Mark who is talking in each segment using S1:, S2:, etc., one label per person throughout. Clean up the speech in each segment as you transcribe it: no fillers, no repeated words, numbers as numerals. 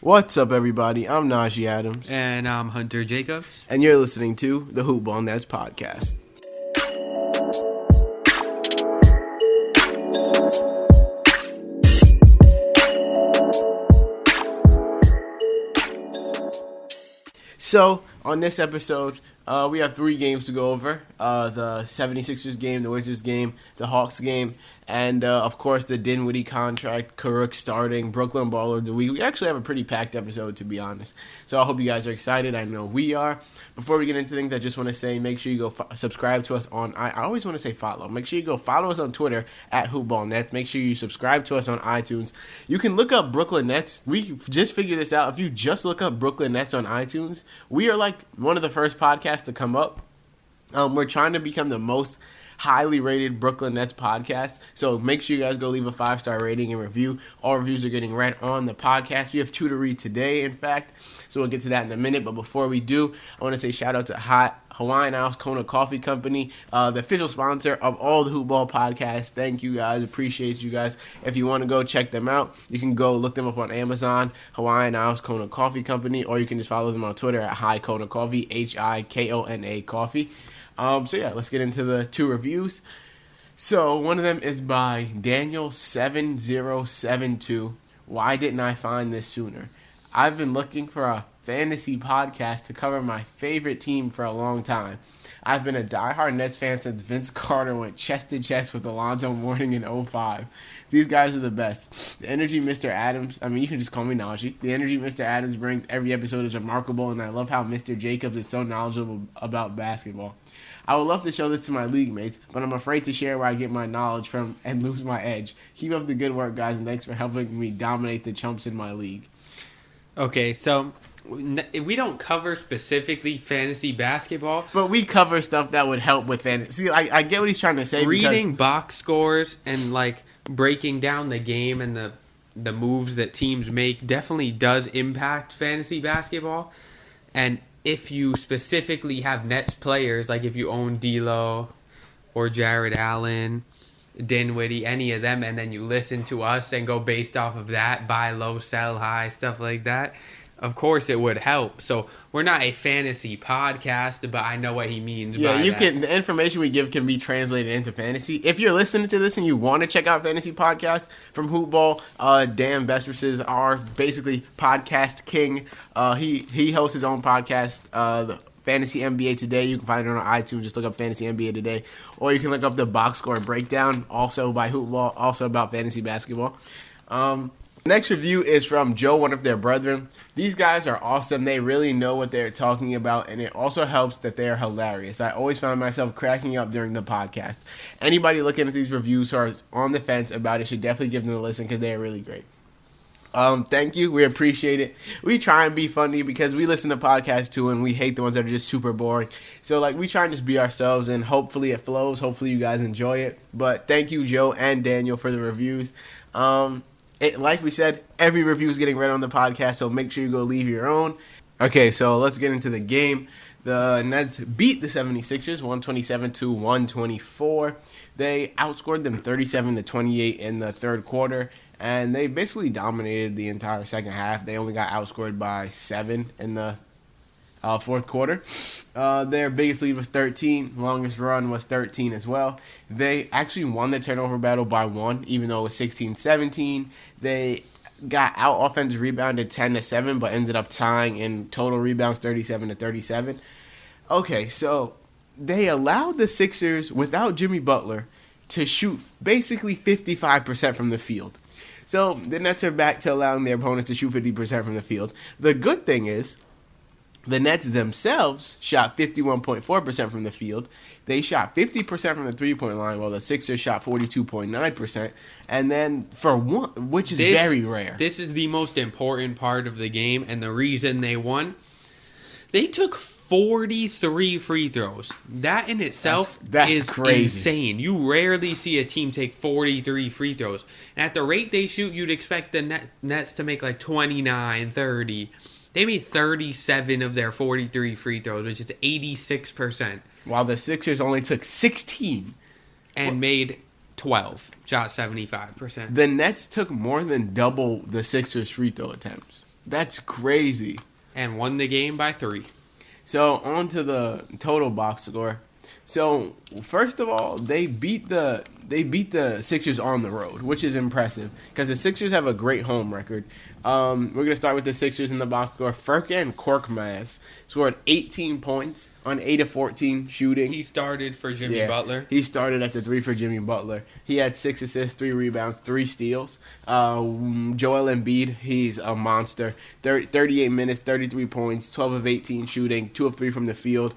S1: What's up, everybody? I'm Najee Adams.
S2: And I'm Hunter Jacobs.
S1: And you're listening to the Hoop Ball Nets podcast. So, on this episode, we have 3 games to go over. The 76ers game, the Wizards game, the Hawks game, and, of course, the Dinwiddie contract, Karuk starting, Brooklyn Baller of the Week. We actually have a pretty packed episode, to be honest. So I hope you guys are excited. I know we are. Before we get into things, I just want to say, make sure you go subscribe to us on, I always want to say follow. Make sure you go follow us on Twitter at HoopBallNets. Make sure you subscribe to us on iTunes. You can look up Brooklyn Nets. We just figured this out. If you just look up Brooklyn Nets on iTunes, we are like one of the first podcasts to come up. We're trying to become the most highly rated Brooklyn Nets podcast, so make sure you guys go leave a 5-star rating and review. All reviews are getting read on the podcast. We have 2 to read today, in fact, so we'll get to that in a minute. But before we do, I want to say shout out to Hawaiian House Kona Coffee Company, the official sponsor of all the Hoop Ball podcasts. Thank you guys, appreciate you guys. If you want to go check them out, you can go look them up on Amazon, Hawaiian House Kona Coffee Company, or you can just follow them on Twitter at Hi Kona Coffee, HIKONA Coffee. So yeah, let's get into the 2 reviews. So one of them is by Daniel7072. Why didn't I find this sooner? I've been looking for a fantasy podcast to cover my favorite team for a long time. I've been a diehard Nets fan since Vince Carter went chest to chest with Alonzo Mourning in 2005. These guys are the best. The energy Mr. Adams, you can just call me Najee. The energy Mr. Adams brings every episode is remarkable, and I love how Mr. Jacobs is so knowledgeable about basketball. I would love to show this to my league mates, but I'm afraid to share where I get my knowledge from and lose my edge. Keep up the good work, guys, and thanks for helping me dominate the chumps in my league.
S2: Okay, so we don't cover specifically fantasy basketball.
S1: But we cover stuff that would help with fantasy. See, I get what he's trying to say.
S2: Reading box scores and, breaking down the game and the moves that teams make definitely does impact fantasy basketball. And if you specifically have Nets players, like if you own D'Lo or Jared Allen, Dinwiddie, any of them, and then you listen to us and go based off of that, buy low, sell high, stuff like that, of course it would help. So we're not a fantasy podcast, but I know what he means by that.
S1: The information we give can be translated into fantasy. If you're listening to this and you want to check out fantasy podcasts from Hoopball, Dan Bestris is our basically podcast king. He hosts his own podcast, the Fantasy NBA Today. You can find it on iTunes. Just look up Fantasy NBA Today. Or you can look up the box score breakdown, also by Hoopball, also about fantasy basketball. Next review is from Joe, one of their brethren. These guys are awesome. They really know what they're talking about, and it also helps that they are hilarious. I always found myself cracking up during the podcast. Anybody looking at these reviews who are on the fence about it should definitely give them a listen because they are really great. Thank you. We appreciate it. We try and be funny because we listen to podcasts too, and we hate the ones that are just super boring. So, we try and just be ourselves, and hopefully it flows. Hopefully you guys enjoy it. But thank you, Joe and Daniel, for the reviews. Like we said, every review is getting read on the podcast, so make sure you go leave your own. Okay, so let's get into the game. The Nets beat the 76ers 127-124. They outscored them 37-28 in the third quarter, and they basically dominated the entire second half. They only got outscored by 7 in the fourth quarter. Their biggest lead was 13. Longest run was 13 as well. They actually won the turnover battle by 1, even though it was 16-17. They got out offensive rebounded 10-7, but ended up tying in total rebounds 37-37. Okay, so they allowed the Sixers, without Jimmy Butler, to shoot basically 55% from the field. So the Nets are back to allowing their opponents to shoot 50% from the field. The good thing is, the Nets themselves shot 51.4% from the field. They shot 50% from the three-point line, while the Sixers shot 42.9%. And then for one, which is very rare.
S2: This is the most important part of the game, and the reason they won. They took 43 free throws. That in itself is crazy. Insane. You rarely see a team take 43 free throws. And at the rate they shoot, you'd expect the Nets to make 29, 30. They made 37 of their 43 free throws, which is 86%.
S1: While the Sixers only took 16.
S2: And made 12. Shot 75%.
S1: The Nets took more than double the Sixers' free throw attempts. That's crazy.
S2: and won the game by 3.
S1: So on to the total box score. So first of all, they beat the Sixers on the road, which is impressive because the Sixers have a great home record. We're gonna start with the Sixers in the box score. Furkan Korkmaz scored 18 points on 8 of 14 shooting.
S2: He started for Jimmy Butler.
S1: He started at the 3 for Jimmy Butler. He had 6 assists, 3 rebounds, 3 steals. Joel Embiid, he's a monster. 38 minutes, 33 points, 12 of 18 shooting, 2 of 3 from the field,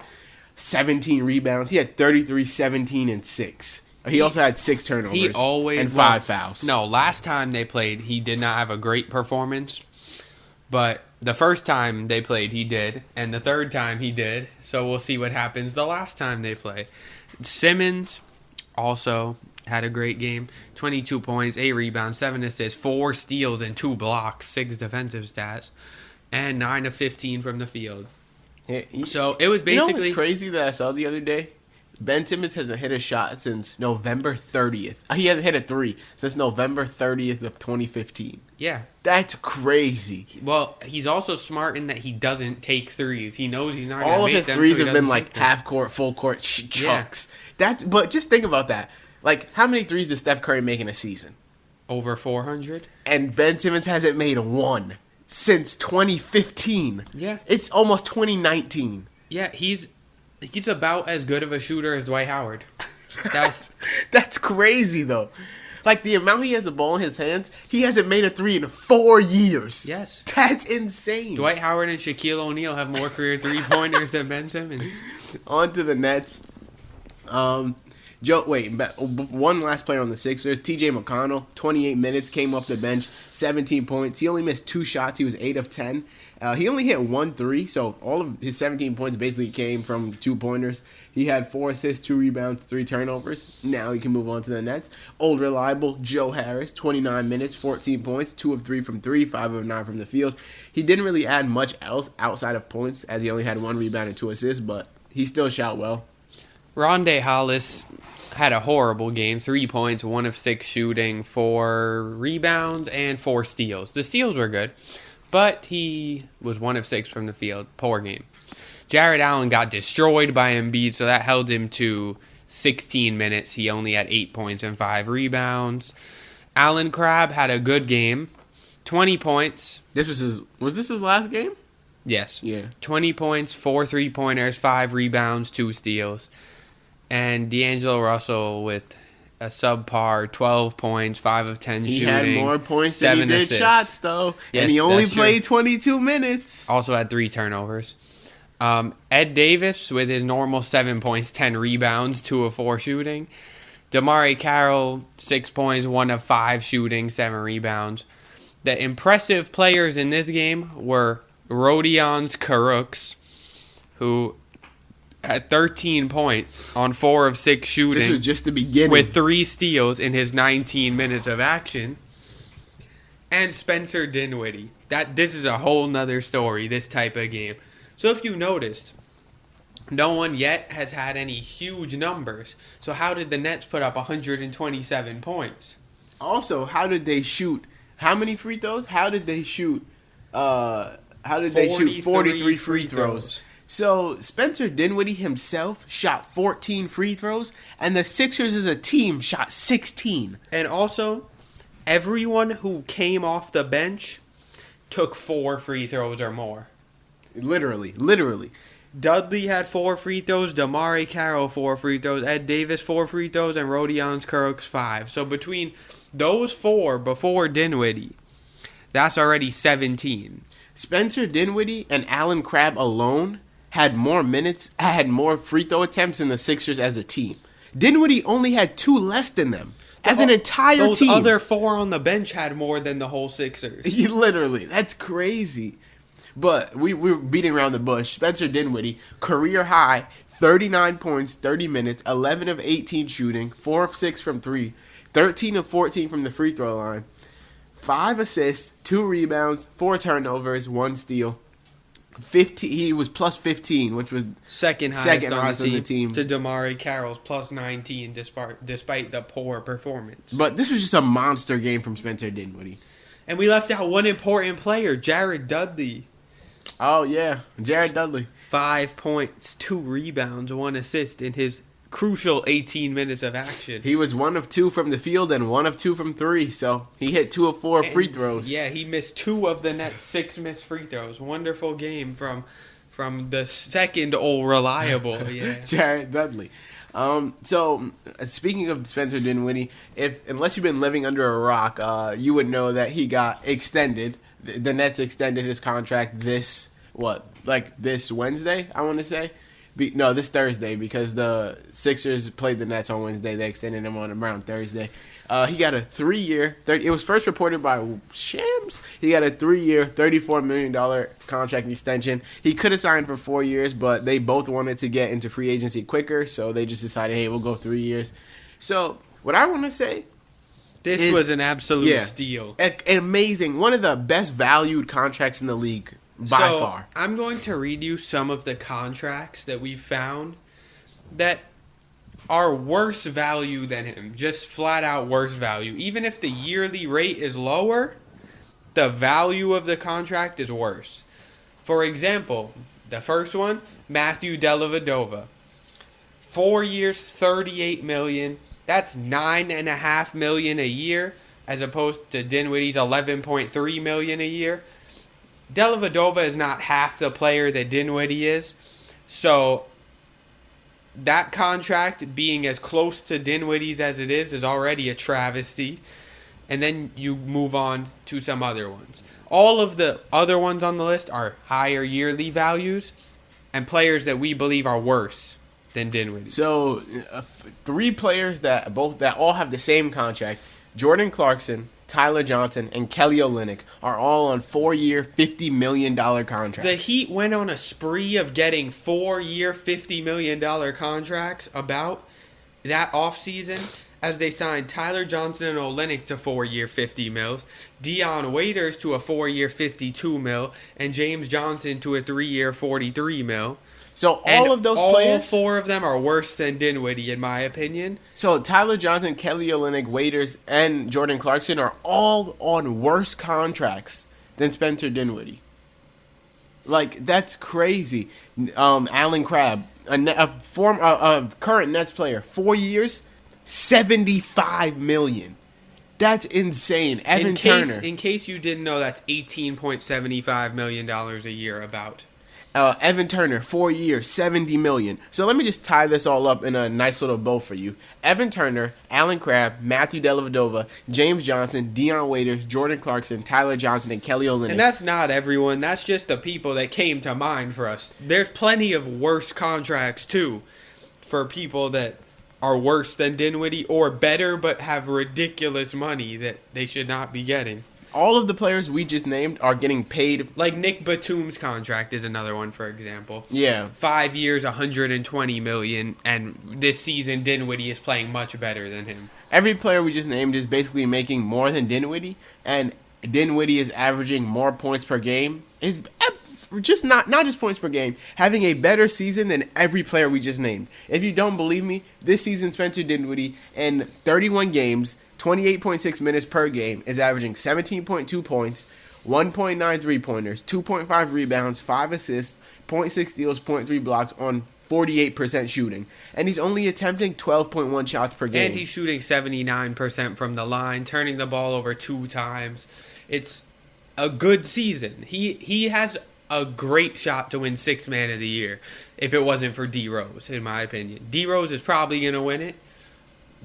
S1: 17 rebounds. He had 33, 17, and 6. He also had 6 turnovers and 5 fouls.
S2: No, last time they played, he did not have a great performance. But the first time they played, he did. And the third time, he did. So we'll see what happens the last time they play. Simmons also had a great game. 22 points, 8 rebounds, 7 assists, 4 steals, and 2 blocks. 6 defensive stats. And 9 of 15 from the field. So it was basically...
S1: You know what's crazy that I saw the other day? Ben Simmons hasn't hit a shot since November 30th. He hasn't hit a 3 since November 30th of 2015.
S2: Yeah.
S1: That's crazy.
S2: Well, he's also smart in that he doesn't take threes. He knows he's not going to
S1: All
S2: make
S1: of his
S2: them,
S1: threes
S2: so
S1: have been like half court, full court chunks. Yeah. But just think about that. Like, how many threes does Steph Curry make in a season?
S2: Over 400.
S1: And Ben Simmons hasn't made 1 since 2015.
S2: Yeah.
S1: It's almost 2019.
S2: Yeah, he's about as good of a shooter as Dwight Howard.
S1: That's crazy, though. Like, the amount he has a ball in his hands, he hasn't made a 3 in 4 years.
S2: Yes.
S1: That's insane.
S2: Dwight Howard and Shaquille O'Neal have more career three-pointers than Ben Simmons.
S1: On to the Nets. One last player on the Sixers, T.J. McConnell, 28 minutes, came off the bench, 17 points. He only missed 2 shots. He was 8 of 10. He only hit 1 3, so all of his 17 points basically came from 2-pointers. He had 4 assists, 2 rebounds, 3 turnovers. Now he can move on to the Nets. Old reliable Joe Harris, 29 minutes, 14 points, 2 of 3 from 3, 5 of 9 from the field. He didn't really add much else outside of points, as he only had 1 rebound and 2 assists, but he still shot well.
S2: Rondae Hollis had a horrible game. 3 points, 1 of 6 shooting, 4 rebounds, and 4 steals. The steals were good, but he was 1 of 6 from the field. Poor game. Jared Allen got destroyed by Embiid, so that held him to 16 minutes. He only had 8 points and 5 rebounds. Allen Crabbe had a good game. 20 points.
S1: Was this his last game?
S2: Yes.
S1: Yeah.
S2: 20 points, 4 3-pointers, 5 rebounds, 2 steals. And D'Angelo Russell with a subpar 12 points, 5 of 10 shooting.
S1: He had more points than he did
S2: assists.
S1: shots, though.
S2: Yes,
S1: and he only
S2: that's
S1: played
S2: true.
S1: 22 minutes.
S2: Also had 3 turnovers. Ed Davis with his normal 7 points, 10 rebounds, 2 of 4 shooting. Damari Carroll, 6 points, 1 of 5 shooting, 7 rebounds. The impressive players in this game were Rodions Kurucs, who had 13 points on 4 of 6 shooting.
S1: This was just the beginning.
S2: With 3 steals in his 19 minutes of action. And Spencer Dinwiddie. This is a whole nother story, this type of game. So if you noticed, no one yet has had any huge numbers. So how did the Nets put up 127 points?
S1: Also, how did they shoot? How many free throws? How did they shoot? They shoot 43 free throws? So Spencer Dinwiddie himself shot 14 free throws, and the Sixers as a team shot 16.
S2: And also, everyone who came off the bench took 4 free throws or more.
S1: Literally.
S2: Dudley had 4 free throws, Damari Carroll 4 free throws, Ed Davis 4 free throws, and Rodions Kurucs 5. So between those 4 before Dinwiddie, that's already 17.
S1: Spencer Dinwiddie and Allen Crabbe alone had more minutes, had more free throw attempts than the Sixers as a team. Dinwiddie only had 2 less than them as an entire
S2: those
S1: team.
S2: Those other 4 on the bench had more than the whole Sixers.
S1: Literally, that's crazy. But we're beating around the bush. Spencer Dinwiddie, career high, 39 points, 30 minutes, 11 of 18 shooting, 4 of 6 from 3, 13 of 14 from the free throw line, 5 assists, 2 rebounds, 4 turnovers, 1 steal. 15. He was plus 15, which was
S2: second highest on
S1: the team.
S2: To Damari Carroll's plus 19, despite the poor performance.
S1: But this was just a monster game from Spencer Dinwiddie.
S2: And we left out one important player, Jared Dudley.
S1: Oh, yeah. Jared Dudley.
S2: 5 points, 2 rebounds, 1 assist in his crucial 18 minutes of action.
S1: He was 1 of 2 from the field and 1 of 2 from 3, so he hit 2 of 4 free throws.
S2: Yeah, he missed 2 of the Nets' 6 missed free throws. Wonderful game from the second old reliable. Yeah.
S1: Jared Dudley. So, speaking of Spencer Dinwiddie, unless you've been living under a rock, you would know that he got extended. The Nets extended his contract this Wednesday, I want to say. This Thursday, because the Sixers played the Nets on Wednesday. They extended him on around Thursday. He got a 3-year, it was first reported by Shams. He got a 3-year, $34 million contract extension. He could have signed for 4 years, but they both wanted to get into free agency quicker, so they just decided, hey, we'll go 3 years. So, what I want to say,
S2: this was an absolute steal.
S1: Amazing. One of the best valued contracts in the league. By far.
S2: I'm going to read you some of the contracts that we found that are worse value than him. Just flat out worse value. Even if the yearly rate is lower, the value of the contract is worse. For example, the first one, Matthew Dellavedova. 4 years, $38 million. That's $9.5 million a year, as opposed to Dinwiddie's $11.3 million a year. Dellavedova is not half the player that Dinwiddie is, so that contract being as close to Dinwiddie's as it is already a travesty. And then you move on to some other ones. All of the other ones on the list are higher yearly values and players that we believe are worse than Dinwiddie.
S1: So, 3 players that all have the same contract: Jordan Clarkson, Tyler Johnson, and Kelly Olynyk are all on 4-year, $50 million contracts.
S2: The Heat went on a spree of getting 4-year, $50 million contracts about that offseason as they signed Tyler Johnson and Olynyk to 4-year, $50 mils, Dion Waiters to a 4-year, $52 mil, and James Johnson to a 3-year, $43 mil.
S1: So all of those players,
S2: all 4 of them are worse than Dinwiddie, in my opinion.
S1: So Tyler Johnson, Kelly Olynyk, Waiters, and Jordan Clarkson are all on worse contracts than Spencer Dinwiddie. Like, that's crazy. Alan Crabb, a current Nets player, 4 years, $75 million. That's insane. Turner.
S2: In case you didn't know, that's $18.75 million a year about.
S1: Evan Turner, 4 years, $70 million. So let me just tie this all up in a nice little bow for you. Evan Turner, Alan Crabb, Matthew Dellavedova, James Johnson, Dion Waiters, Jordan Clarkson, Tyler Johnson, and Kelly Olynyk.
S2: And that's not everyone. That's just the people that came to mind for us. There's plenty of worse contracts, too, for people that are worse than Dinwiddie or better but have ridiculous money that they should not be getting.
S1: All of the players we just named are getting paid.
S2: Like Nick Batum's contract is another one, for example.
S1: Yeah.
S2: 5 years, $120 million, and this season Dinwiddie is playing much better than him.
S1: Every player we just named is basically making more than Dinwiddie, and Dinwiddie is averaging more points per game. Is just not just points per game, having a better season than every player we just named. If you don't believe me, this season Spencer Dinwiddie in 31 games, 28.6 minutes per game, is averaging 17.2 points, 1.9 3-pointers, 2.5 rebounds, 5 assists, 0.6 steals, 0.3 blocks on 48% shooting. And he's only attempting 12.1 shots per game.
S2: And he's shooting 79% from the line, turning the ball over 2 times. It's a good season. He has a great shot to win Sixth Man of the Year if it wasn't for D Rose, in my opinion. D Rose is probably going to win it,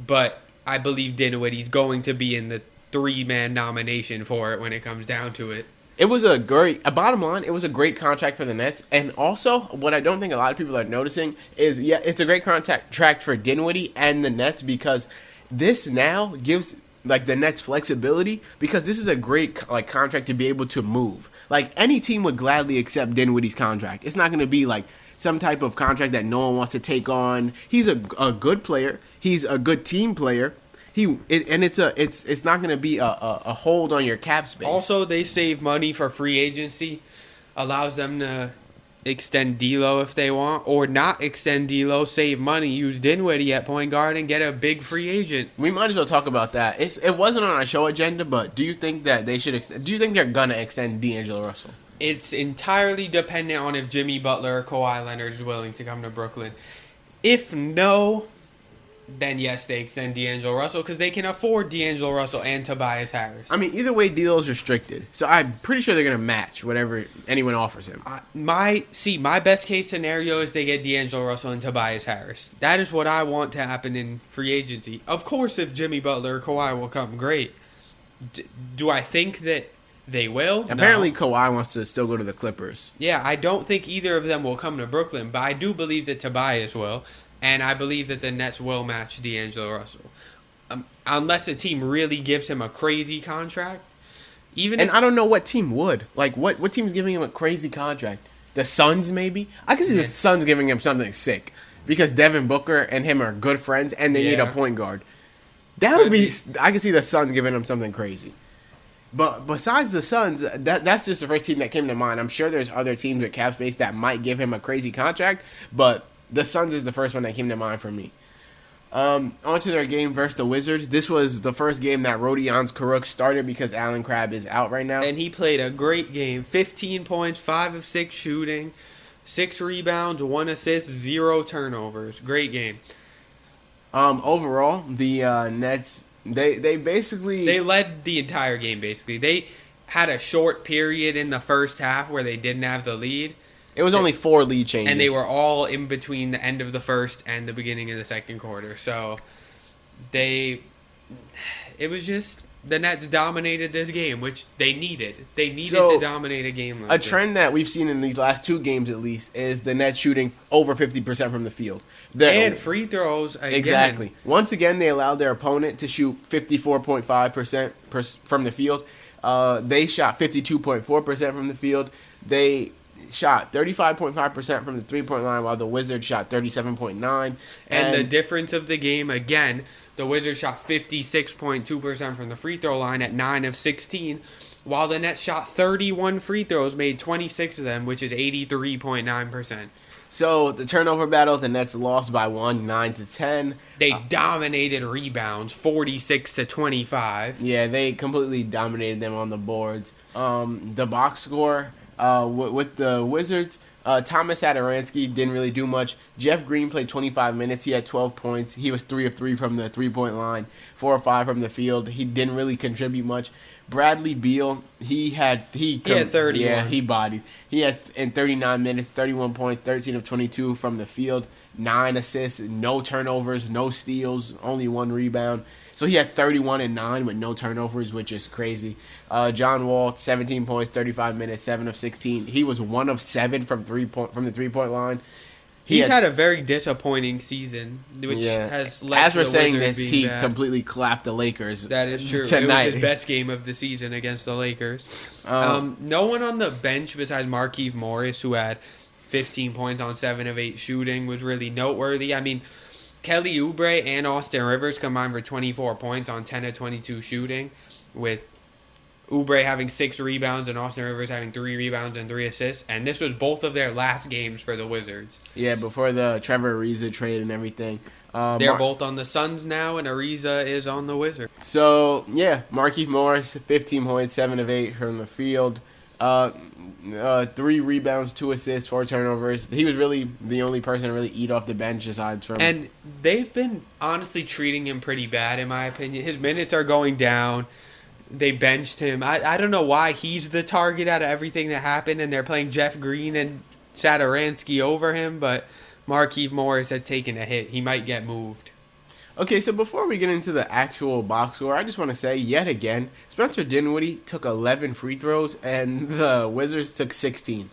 S2: but I believe Dinwiddie's going to be in the 3-man nomination for it when it comes down to it.
S1: It was bottom line, it was a great contract for the Nets. And also, what I don't think a lot of people are noticing is, it's a great contract for Dinwiddie and the Nets, because this now gives the Nets flexibility, because this is a great contract to be able to move. Any team would gladly accept Dinwiddie's contract. It's not going to be some type of contract that no one wants to take on. He's a good player. He's a good team player. It's not going to be a hold on your cap space.
S2: Also, they save money for free agency, allows them to extend D'Lo if they want, or not extend D'Lo, save money, use Dinwiddie at point guard, and get a big free agent.
S1: We might as well talk about that. It wasn't on our show agenda, but do you think that they should? Do you think they're gonna extend D'Angelo Russell?
S2: It's entirely dependent on if Jimmy Butler or Kawhi Leonard is willing to come to Brooklyn. If no, then yes, they extend D'Angelo Russell because they can afford D'Angelo Russell and Tobias Harris.
S1: I mean, either way, D'Lo's restricted, so I'm pretty sure they're gonna match whatever anyone offers him.
S2: My best case scenario is they get D'Angelo Russell and Tobias Harris. That is what I want to happen in free agency. Of course, if Jimmy Butler or Kawhi will come, great. Do I think that they will?
S1: Apparently,
S2: No.
S1: Kawhi wants to still go to the Clippers.
S2: Yeah, I don't think either of them will come to Brooklyn, but I do believe that Tobias will, and I believe that the Nets will match D'Angelo Russell. Unless a team really gives him a crazy contract.
S1: And I don't know what team would. Like, what team's giving him a crazy contract? The Suns, maybe? I can see the Suns giving him something sick. Because Devin Booker and him are good friends, and they need a point guard. That would be... I can see the Suns giving him something crazy. But besides the Suns, that's just the first team that came to mind. I'm sure there's other teams with cap space that might give him a crazy contract, but the Suns is the first one that came to mind for me. On to their game versus the Wizards. This was the first game that Rodions Karuk started because Allen Crabbe is out right now.
S2: And he played a great game. 15 points, 5 of 6 shooting, 6 rebounds, 1 assist, 0 turnovers. Great game.
S1: Overall, the Nets, they basically...
S2: They led the entire game, basically. They had a short period in the first half where they didn't have the lead.
S1: It was only 4 lead changes.
S2: And they were all in between the end of the first and the beginning of the second quarter. So, it was just... The Nets dominated this game, which they needed. They needed to dominate a game like this.
S1: A trend that we've seen in these last 2 games, at least, is the Nets shooting over 50% from the field.
S2: And free throws, again.
S1: Exactly. Once again, they allowed their opponent to shoot 54.5% from the field. They shot 52.4% from the field. They shot 35.5% from the three-point line, while the Wizards shot 37.9%.
S2: And the difference of the game, again, the Wizards shot 56.2% from the free throw line at 9 of 16, while the Nets shot 31 free throws, made 26 of them, which is 83.9%.
S1: So, the turnover battle, the Nets lost by 1, 9-10.
S2: They dominated rebounds, 46-25.
S1: Yeah, they completely dominated them on the boards. The box score with the Wizards, Thomas Satoransky didn't really do much. Jeff Green played 25 minutes. He had 12 points. He was 3 of 3 from the three-point line, 4 of 5 from the field. He didn't really contribute much. Bradley Beal, he had 31. Yeah, he bodied. He had in 39 minutes, 31 points, 13 of 22 from the field, 9 assists, no turnovers, no steals, only 1 rebound. So he had 31 and 9 with no turnovers, which is crazy. John Wall, 17 points, 35 minutes, 7 of 16. He was 1 of 7 from the 3-point line.
S2: He's had a very disappointing season, which has led
S1: As
S2: to
S1: we're
S2: the
S1: saying
S2: Wizards
S1: this,
S2: being
S1: he
S2: bad.
S1: completely clapped the Lakers.
S2: That is true.
S1: Tonight.
S2: It was his best game of the season against the Lakers. No one on the bench besides Markieff Morris, who had 15 points on 7 of 8 shooting, was really noteworthy. I mean, Kelly Oubre and Austin Rivers combined for 24 points on 10 of 22 shooting, with Oubre having 6 rebounds and Austin Rivers having 3 rebounds and 3 assists. And this was both of their last games for the Wizards.
S1: Yeah, before the Trevor Ariza trade and everything.
S2: They're both on the Suns now, and Ariza is on the Wizards.
S1: So, yeah, Markieff Morris, 15 points, 7 of 8 from the field. 3 rebounds, 2 assists, 4 turnovers. He was really the only person to really eat off the bench aside from...
S2: And they've been honestly treating him pretty bad, in my opinion. His minutes are going down. They benched him. I don't know why he's the target out of everything that happened, and they're playing Jeff Green and Satoransky over him, but Markieff Morris has taken a hit. He might get moved.
S1: Okay, so before we get into the actual box score, I just want to say, yet again, Spencer Dinwiddie took 11 free throws, and the Wizards took 16.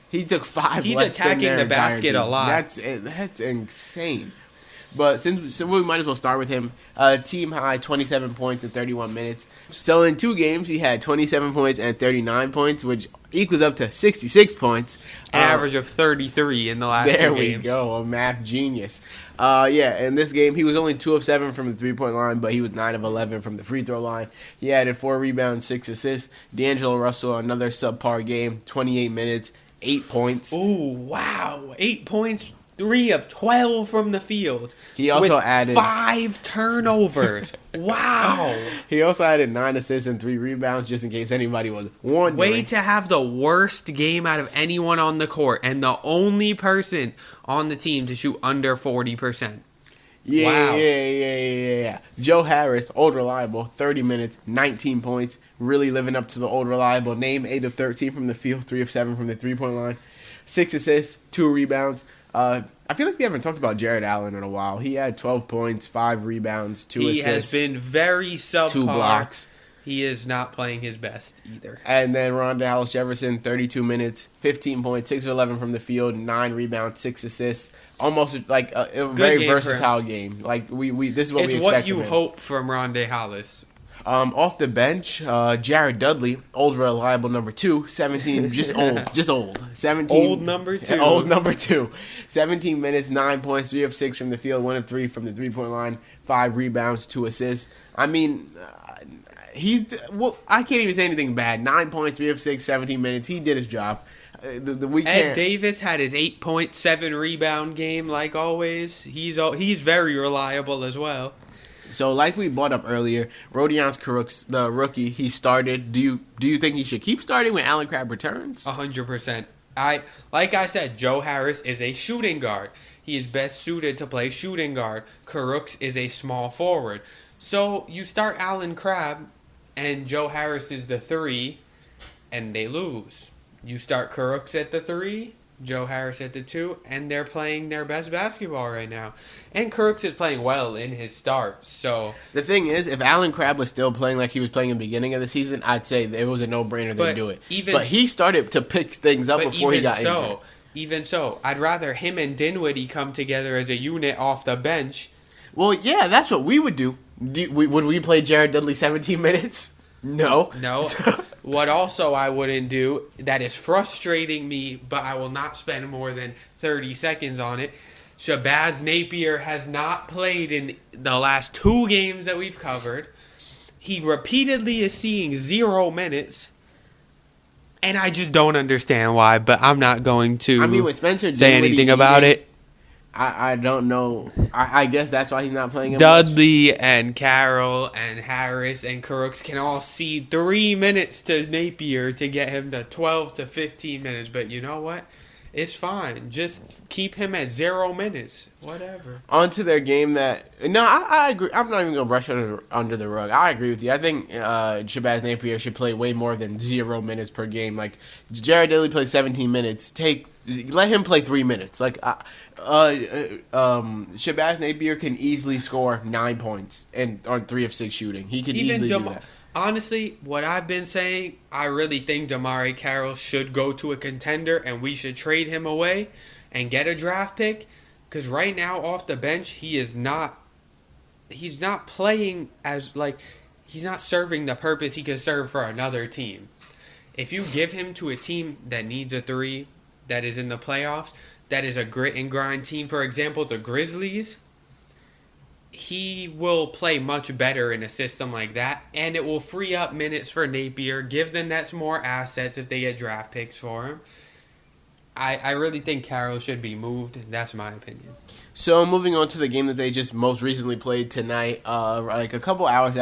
S1: He took 5
S2: He's
S1: less than
S2: attacking
S1: their
S2: the
S1: entire
S2: basket
S1: team.
S2: a lot.
S1: That's insane. But so we might as well start with him. Team high, 27 points in 31 minutes. So in 2 games, he had 27 points and 39 points, which equals up to 66 points.
S2: An average of 33 in the last 2 games.
S1: There we go, a math genius. In this game, he was only 2 of 7 from the three-point line, but he was 9 of 11 from the free throw line. He added 4 rebounds, 6 assists. D'Angelo Russell, another subpar game, 28 minutes, 8 points.
S2: Ooh, wow. 8 points, 3 of 12 from the field.
S1: He also
S2: with
S1: added
S2: 5 turnovers. Wow.
S1: He also added 9 assists and 3 rebounds, just in case anybody was wondering.
S2: Way to have the worst game out of anyone on the court and the only person on the team to shoot under 40%.
S1: Yeah,
S2: Wow.
S1: yeah. Joe Harris, old reliable, 30 minutes, 19 points, really living up to the old reliable name. 8 of 13 from the field, 3 of 7 from the 3-point line, 6 assists, 2 rebounds. I feel like we haven't talked about Jared Allen in a while. He had 12 points, 5 rebounds, 2 assists.
S2: He has been very subpar.
S1: 2 blocks.
S2: He is not playing his best either.
S1: And then Ronda Hollis Jefferson, 32 minutes, 15 points, 6 of 11 from the field, 9 rebounds, 6 assists. Almost like a very versatile game. Like we this is what we expect from him.
S2: It's what you hope from Ronda Hollis.
S1: Off the bench, Jared Dudley, old reliable number 2, 17, just old. 17,
S2: Old number 2.
S1: Old number 2. 17 minutes, 9 points, 3 of 6 from the field, 1 of 3 from the 3-point line, 5 rebounds, 2 assists. I mean, I can't even say anything bad. 9 points, 3 of 6, 17 minutes. He did his job.
S2: Ed Davis had his 8.7 rebound game, like always. He's very reliable as well.
S1: So, like we brought up earlier, Rodion Crooks, the rookie, he started. Do you think he should keep starting when Allen Crabbe returns?
S2: 100%. Like I said, Joe Harris is a shooting guard. He is best suited to play shooting guard. Crooks is a small forward. So you start Allen Crabbe, and Joe Harris is the 3, and they lose. You start Crooks at the 3, Joe Harris at the 2, and they're playing their best basketball right now. And Crooks is playing well in his start. So
S1: the thing is, if Allen Crabbe was still playing like he was playing in the beginning of the season, I'd say it was a no-brainer to do it. But he started to pick things up before he got injured.
S2: Even so, I'd rather him and Dinwiddie come together as a unit off the bench.
S1: Well, yeah, that's what we would do. Would we play Jared Dudley 17 minutes? No.
S2: What also I wouldn't do, that is frustrating me, but I will not spend more than 30 seconds on it. Shabazz Napier has not played in the last 2 games that we've covered. He repeatedly is seeing 0 minutes. And I just don't understand why, but I'm not going to
S1: with Spencer
S2: say anything about it.
S1: I don't know. I guess that's why he's not playing.
S2: Dudley and Carroll and Harris and Crooks can all cede 3 minutes to Napier to get him to 12 to 15 minutes. But you know what? It's fine. Just keep him at 0 minutes. Whatever.
S1: On to their game I agree. I'm not even going to brush under the rug. I agree with you. I think Shabazz Napier should play way more than 0 minutes per game. Like, Jared Dudley played 17 minutes. Let him play 3 minutes. Like, Shabazz Napier can easily score 9 points on 3 of 6 shooting. He could easily do that.
S2: Honestly, what I've been saying, I really think Damari Carroll should go to a contender and we should trade him away and get a draft pick. Because right now, off the bench, he's not playing he's not serving the purpose he could serve for another team. If you give him to a team that needs a 3, that is in the playoffs, that is a grit and grind team, for example, the Grizzlies, he will play much better in a system like that, and it will free up minutes for Napier, give the Nets more assets if they get draft picks for him. I really think Carroll should be moved. That's my opinion.
S1: So moving on to the game that they just most recently played tonight, a couple hours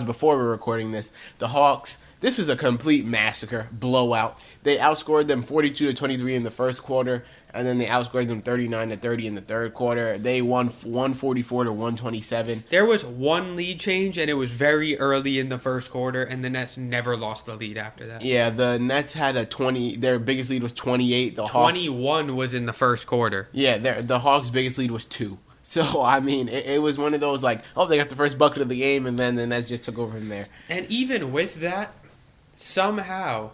S1: before we were recording this, the Hawks. This was a complete massacre, blowout. They outscored them 42-23 in the first quarter, and then they outscored them 39-30 in the third quarter. They won 144-127.
S2: There was one lead change, and it was very early in the first quarter, and the Nets never lost the lead after that.
S1: Yeah, the Nets had their biggest lead was 28.
S2: 21 was in the first quarter.
S1: Yeah, the Hawks' biggest lead was 2. So, I mean, it was one of those they got the first bucket of the game, and then the Nets just took over from there.
S2: And even with that, somehow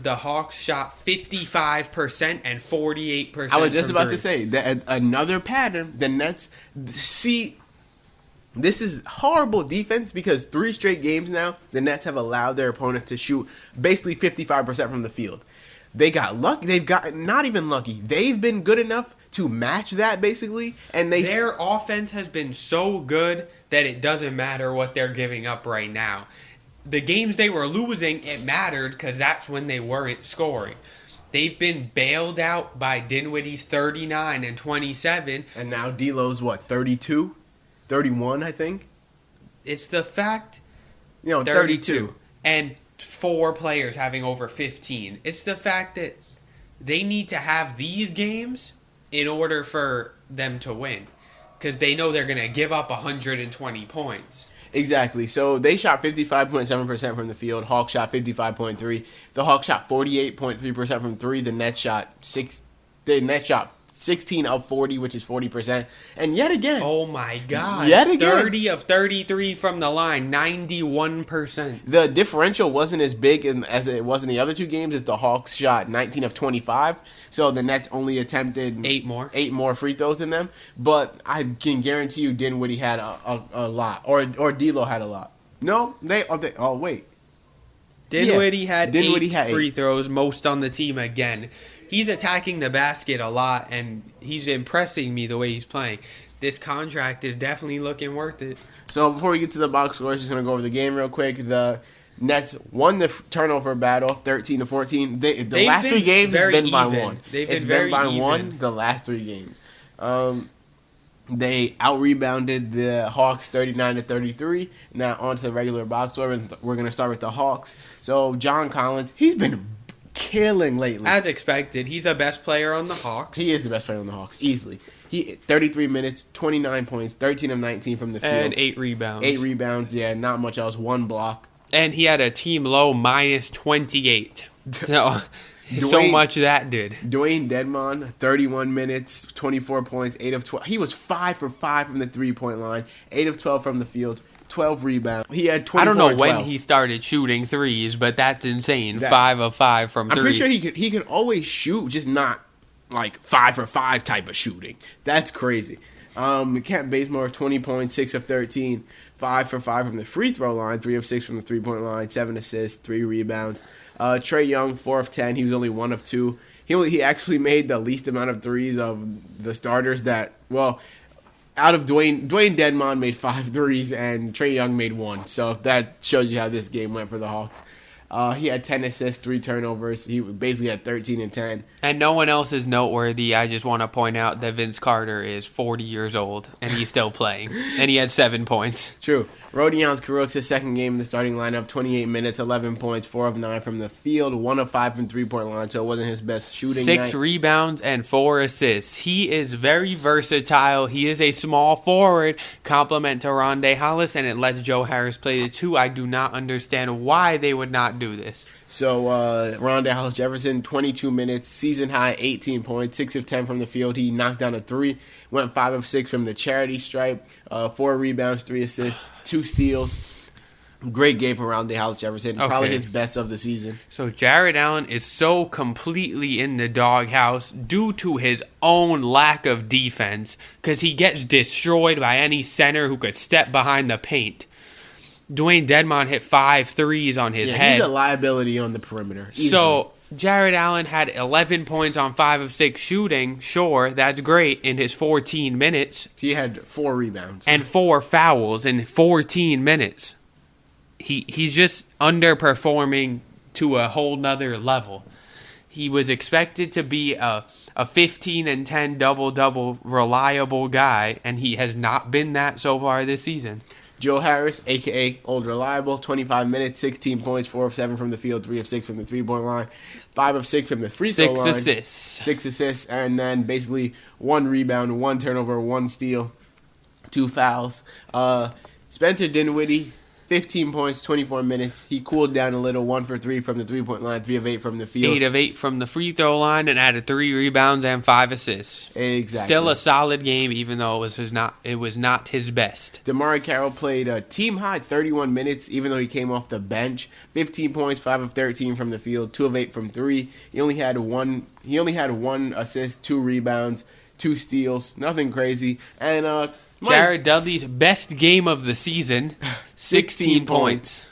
S2: the Hawks shot 55% and 48%.
S1: I was just about to say that another pattern. The Nets see. This is horrible defense because 3 straight games now the Nets have allowed their opponents to shoot basically 55% from the field. They got lucky. They've got not even lucky. They've been good enough to match that basically, and their
S2: offense has been so good that it doesn't matter what they're giving up right now. The games they were losing, it mattered because that's when they weren't scoring. They've been bailed out by Dinwiddie's 39 and 27.
S1: And now D'Lo's what, 32? 31, I think?
S2: It's the fact
S1: 32.
S2: and 4 players having over 15. It's the fact that they need to have these games in order for them to win, because they know they're going to give up 120 points.
S1: Exactly. So they shot 55.7% from the field. Hawks shot 55.3. The Hawks shot 48.3% from 3. The Nets shot 16 of 40, which is 40%. And yet again,
S2: Oh my God.
S1: Yet again.
S2: 30 of 33 from the line, 91%.
S1: the differential wasn't as big as it was in the other two games, as the Hawks shot 19 of 25. So the Nets only attempted
S2: 8 more.
S1: 8 more free throws than them. But I can guarantee you Dinwiddie had a lot. Or D'Lo had a lot. No? Wait.
S2: Dinwiddie
S1: Yeah,
S2: had
S1: Dinwiddie
S2: 8
S1: had
S2: free
S1: 8.
S2: throws, most on the team again. He's attacking the basket a lot, and he's impressing me the way he's playing. This contract is definitely looking worth it.
S1: So before we get to the box scores, just going to go over the game real quick. The Nets won the turnover battle, 13-14. The last 3 games has been by one.
S2: It's been by one
S1: the last 3 games. They out-rebounded the Hawks 39-33. Now on to the regular box score. We're going to start with the Hawks. So John Collins, he's been killing lately.
S2: As expected, he's the best player on the Hawks.
S1: He is the best player on the Hawks, easily. 33 minutes, 29 points, 13 of 19 from the field.
S2: And 8 rebounds.
S1: 8 rebounds, yeah, not much else. 1 block.
S2: And he had a team low minus 28. So much that did.
S1: Dwayne Dedmon, 31 minutes, 24 points, 8 of 12. He was 5 for 5 from the three-point line, 8 of 12 from the field, 12 rebounds. He had 24.
S2: I don't know
S1: and
S2: when
S1: 12.
S2: he started shooting threes, but that's insane. 5 of 5 from 3.
S1: I'm pretty sure he could always shoot, just not like 5 for 5 type of shooting. That's crazy. Kent Bazemore, 20 points, 6 of 13, 5 for 5 from the free throw line, 3 of 6 from the three-point line, 7 assists, 3 rebounds. Trae Young, 4 of 10. He was only 1 of 2. He actually made the least amount of threes of the starters out of Dwayne Dedmon made 5 threes and Trae Young made 1. So that shows you how this game went for the Hawks. He had 10 assists, 3 turnovers. He basically had 13 and 10.
S2: And no one else is noteworthy. I just want to point out that Vince Carter is 40 years old, and he's still playing. And he had 7 points.
S1: True. Rodions Kurucs, his second game in the starting lineup, 28 minutes, 11 points, 4 of 9 from the field, 1 of 5 from three-point line, so it wasn't his best shooting
S2: 6
S1: night.
S2: rebounds and 4 assists. He is very versatile. He is a small forward, compliment to Rondae Hollis, and it lets Joe Harris play the 2. I do not understand why they would not do this.
S1: So, Rondae Hollis-Jefferson, 22 minutes, season high, 18 points, 6 of 10 from the field. He knocked down a 3, went 5 of 6 from the charity stripe, 4 rebounds, 3 assists, 2 steals. Great game for Rondae Hollis-Jefferson, probably his best of the season.
S2: So Jared Allen is so completely in the doghouse due to his own lack of defense, because he gets destroyed by any center who could step behind the paint. Dwayne Dedmon hit 5 threes on his head.
S1: He's a liability on the perimeter. Easily.
S2: So Jared Allen had 11 points on 5 of 6 shooting. Sure, that's great in his 14 minutes.
S1: He had 4 rebounds.
S2: And 4 fouls in 14 minutes. He's just underperforming to a whole nother level. He was expected to be a 15 and 10 double-double reliable guy, and he has not been that so far this season.
S1: Joe Harris, a.k.a. Old Reliable, 25 minutes, 16 points, 4 of 7 from the field, 3 of 6 from the three-point line, 5 of 6 from the free throw line.
S2: 6 assists.
S1: 6 assists, and then basically 1 rebound, 1 turnover, 1 steal, 2 fouls. Spencer Dinwiddie, 15 points, 24 minutes. He cooled down a little, 1 for 3 from the three-point line, 3 of 8 from the field.
S2: 8 of 8 from the free throw line, and added 3 rebounds and 5 assists.
S1: Exactly.
S2: Still a solid game, even though it was not his best.
S1: DeMarre Carroll played a team-high 31 minutes, even though he came off the bench. 15 points, 5 of 13 from the field, 2 of 8 from 3. He only had one assist, 2 rebounds, 2 steals, nothing crazy. And
S2: Jared Dudley's best game of the season, 16 points.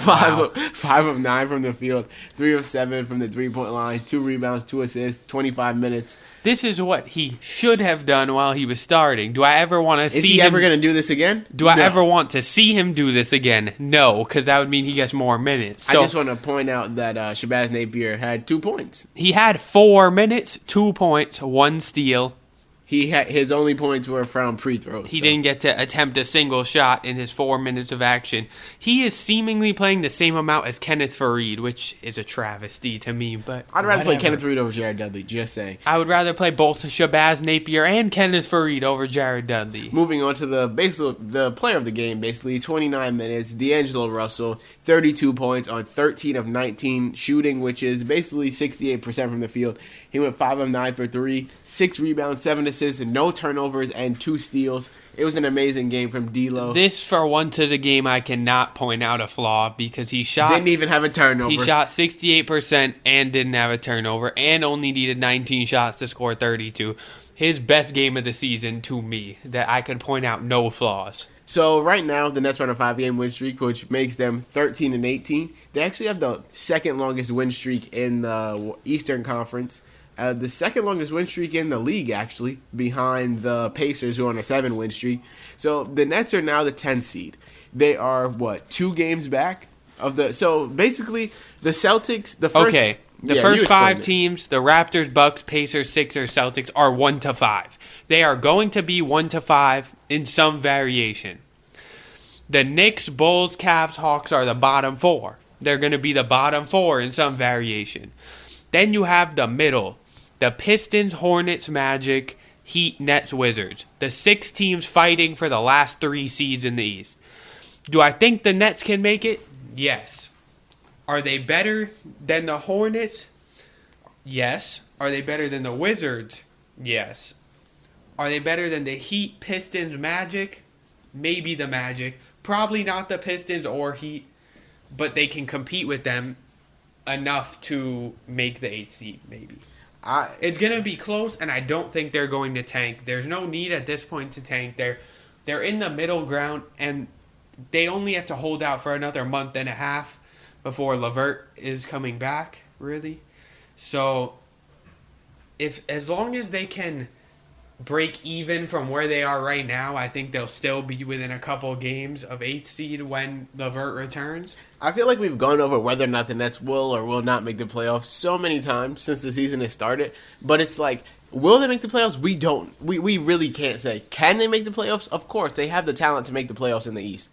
S2: Wow.
S1: Five of 9 from the field, 3 of 7 from the 3-point line, 2 rebounds, 2 assists, 25 minutes.
S2: This is what he should have done while he was starting. Do I ever want to see him?
S1: Is he ever going to do this again?
S2: Do I ever want to see him do this again? No, because that would mean he gets more minutes. So
S1: I just want to point out that Shabazz Napier had 2 points.
S2: he had 4 minutes, 2 points, 1 steal.
S1: His only points were from free throws.
S2: He didn't get to attempt a single shot in his 4 minutes of action. He is seemingly playing the same amount as Kenneth Faried, which is a travesty to me. But
S1: I'd rather play Kenneth Faried over Jared Dudley, just saying.
S2: I would rather play both Shabazz Napier and Kenneth Faried over Jared Dudley.
S1: Moving on to the player of the game, basically 29 minutes. D'Angelo Russell, 32 points on 13 of 19 shooting, which is basically 68% from the field. He went 5 of 9 for 3, 6 rebounds, 7 assists, no turnovers, and 2 steals. It was an amazing game from D'Lo.
S2: This, for once of the game, I cannot point out a flaw because
S1: didn't even have a turnover.
S2: He shot 68% and didn't have a turnover and only needed 19 shots to score 32. His best game of the season to me, that I could point out no flaws.
S1: So right now, the Nets are on a 5-game win streak, which makes them 13-18. They actually have the second longest win streak in the Eastern Conference. The second longest win streak in the league, actually, behind the Pacers, who are on a 7-win streak. So the Nets are now the 10th seed. They are, 2 games back of the... So basically, the Celtics, the first...
S2: Okay, the first 5 teams, the Raptors, Bucks, Pacers, Sixers, Celtics, are 1-5. They are going to be 1-5 in some variation. The Knicks, Bulls, Cavs, Hawks are the bottom 4. They're going to be the bottom 4 in some variation. Then you have the middle. The Pistons, Hornets, Magic, Heat, Nets, Wizards. The 6 teams fighting for the last 3 seeds in the East. Do I think the Nets can make it? Yes. Are they better than the Hornets? Yes. Are they better than the Wizards? Yes. Are they better than the Heat, Pistons, Magic? Maybe the Magic. Probably not the Pistons or Heat, but they can compete with them enough to make the 8th seed, maybe. It's going to be close, and I don't think they're going to tank. There's no need at this point to tank. They're in the middle ground, and they only have to hold out for another month and a half before LeVert is coming back, really. So, as long as they can break even from where they are right now, I think they'll still be within a couple games of 8th seed when LeVert returns.
S1: I feel like we've gone over whether or not the Nets will or will not make the playoffs so many times since the season has started. But it's like, will they make the playoffs? We don't. We really can't say. Can they make the playoffs? Of course. They have the talent to make the playoffs in the East.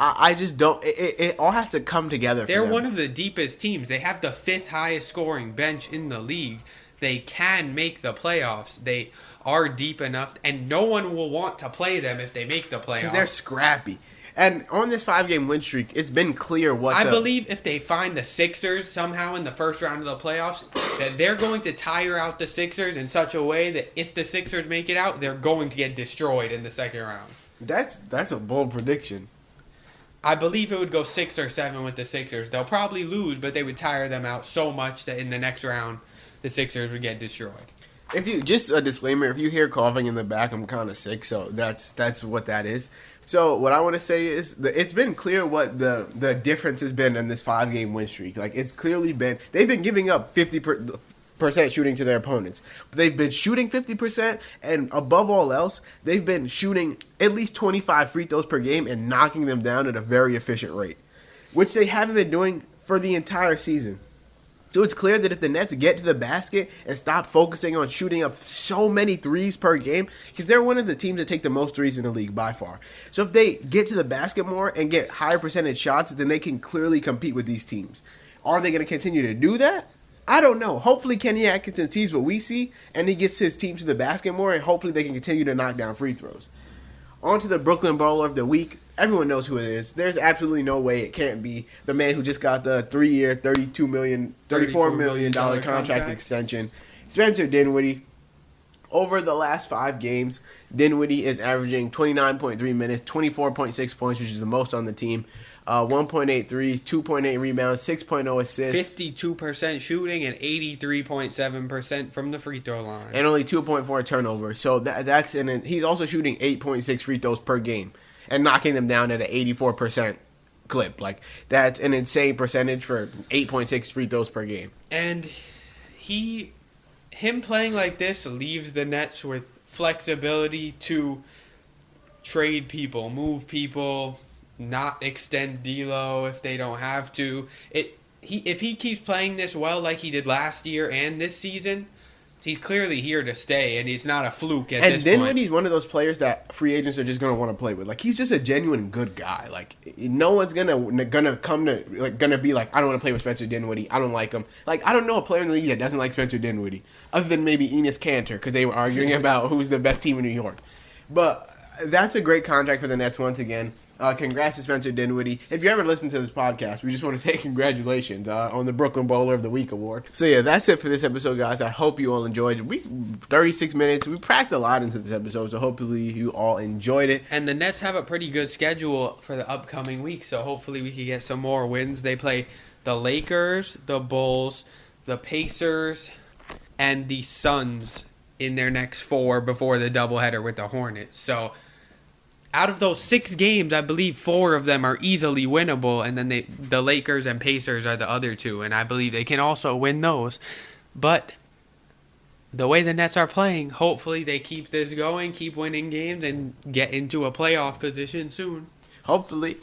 S1: I just don't. It all has to come together for them.
S2: They're one of the deepest teams. They have the 5th highest scoring bench in the league. They can make the playoffs. They are deep enough, and no one will want to play them if they make the playoffs.
S1: Because they're scrappy. And on this 5-game win streak, it's been clear what
S2: I believe if they find the Sixers somehow in the first round of the playoffs, that they're going to tire out the Sixers in such a way that if the Sixers make it out, they're going to get destroyed in the second round.
S1: That's a bold prediction.
S2: I believe it would go 6 or 7 with the Sixers. They'll probably lose, but they would tire them out so much that in the next round, the Sixers would get destroyed.
S1: If you just a disclaimer, if you hear coughing in the back, I'm kind of sick, so that's what that is. So what I want to say is it's been clear what the difference has been in this 5-game win streak. Like, it's clearly been they've been giving up 50% shooting to their opponents. But they've been shooting 50%, and above all else, they've been shooting at least 25 free throws per game and knocking them down at a very efficient rate, which they haven't been doing for the entire season. So it's clear that if the Nets get to the basket and stop focusing on shooting up so many threes per game, because they're one of the teams that take the most threes in the league by far. So if they get to the basket more and get higher percentage shots, then they can clearly compete with these teams. Are they going to continue to do that? I don't know. Hopefully Kenny Atkinson sees what we see and he gets his team to the basket more, and hopefully they can continue to knock down free throws. On to the Brooklyn Brawler of the Week. Everyone knows who it is. There's absolutely no way it can't be the man who just got the 3-year, $34 million contract extension, Spencer Dinwiddie. Over the last 5 games, Dinwiddie is averaging 29.3 minutes, 24.6 points, which is the most on the team, 1.8 threes, 2.8 rebounds, 6.0 assists.
S2: 52% shooting and 83.7% from the free throw line.
S1: And only 2.4 turnovers. So that's he's also shooting 8.6 free throws per game and knocking them down at an 84% clip. Like, that's an insane percentage for 8.6 free throws per game.
S2: And him playing like this leaves the Nets with flexibility to trade people, move people, not extend D'Lo if they don't have to. If he keeps playing this well like he did last year and this season, he's clearly here to stay, and he's not a fluke at this point.
S1: And Dinwiddie's one of those players that free agents are just gonna want to play with. Like, he's just a genuine good guy. Like, no one's gonna come to gonna be like, I don't want to play with Spencer Dinwiddie. I don't like him. Like, I don't know a player in the league that doesn't like Spencer Dinwiddie, other than maybe Enes Kanter, because they were arguing about who's the best team in New York. But that's a great contract for the Nets once again. Congrats to Spencer Dinwiddie. If you ever listen to this podcast, we just want to say congratulations on the Brooklyn Bowler of the Week award. So yeah, that's it for this episode, guys. I hope you all enjoyed it. 36 minutes. We packed a lot into this episode, so hopefully you all enjoyed it.
S2: And the Nets have a pretty good schedule for the upcoming week, so hopefully we can get some more wins. They play the Lakers, the Bulls, the Pacers, and the Suns in their next 4 before the doubleheader with the Hornets. So out of those 6 games, I believe 4 of them are easily winnable, and then the Lakers and Pacers are the other 2, and I believe they can also win those. But the way the Nets are playing, hopefully they keep this going, keep winning games, and get into a playoff position soon.
S1: Hopefully.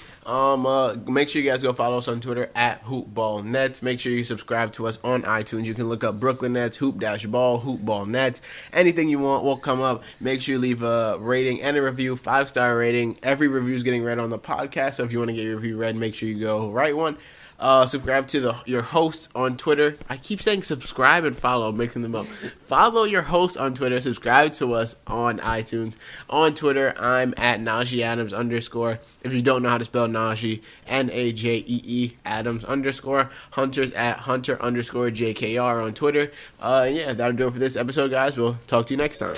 S1: Make sure you guys go follow us on Twitter at HoopBallNets. Make sure you subscribe to us on iTunes. You can look up Brooklyn Nets, Hoop-Ball, HoopBall Nets. Anything you want will come up. Make sure you leave a rating and a review, 5-star rating. Every review is getting read on the podcast, so if you want to get your review read, make sure you go write one. Subscribe to your hosts on Twitter. I keep saying subscribe and follow, mixing them up. Follow your hosts on Twitter. Subscribe to us on iTunes. On Twitter, I'm at Najee Adams _. If you don't know how to spell Najee, Najee Adams _. Hunter's at Hunter _JKR on Twitter. Yeah, that'll do it for this episode, guys. We'll talk to you next time.